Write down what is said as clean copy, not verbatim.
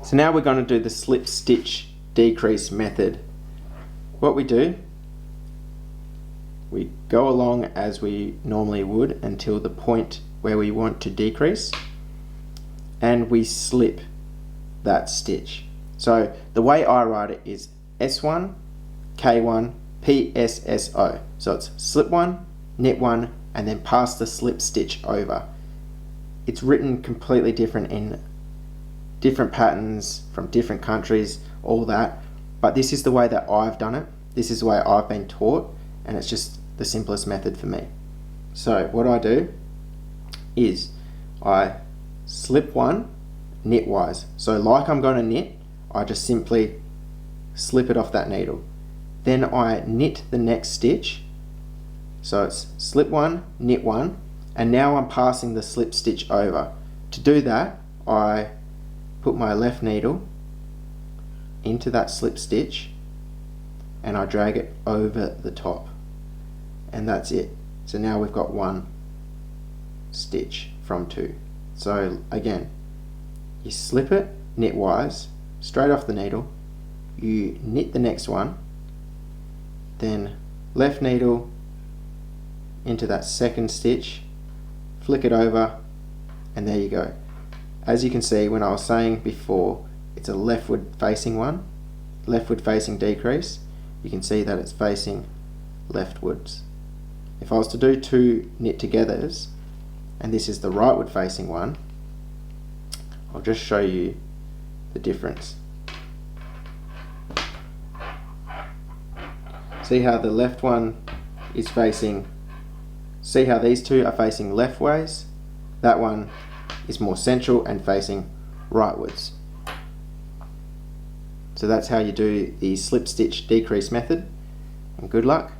So now we're going to do the slip stitch decrease method. What we do, we go along as we normally would until the point where we want to decrease, and we slip that stitch. So the way I write it is S1, K1, PSSO. So it's slip one, knit one, and then pass the slip stitch over. It's written completely different in different patterns from different countries, all that, but this is the way that I've done it. This is the way I've been taught, and it's just the simplest method for me. So what I do is I slip one knitwise. So like I'm going to knit, I just simply slip it off that needle. Then I knit the next stitch. So it's slip one, knit one, and now I'm passing the slip stitch over. To do that, I put my left needle into that slip stitch and I drag it over the top, and that's it. So now we've got one stitch from two. So again, you slip it knitwise straight off the needle, you knit the next one, then left needle into that second stitch, flick it over, and there you go. As you can see, when I was saying before, it's a leftward facing one, leftward facing decrease. You can see that it's facing leftwards. If I was to do two knit togethers, and this is the rightward facing one, I'll just show you the difference. See how the left one is facing, see how these two are facing left ways? That one is more central and facing rightwards. So that's how you do the slip stitch decrease method, and good luck.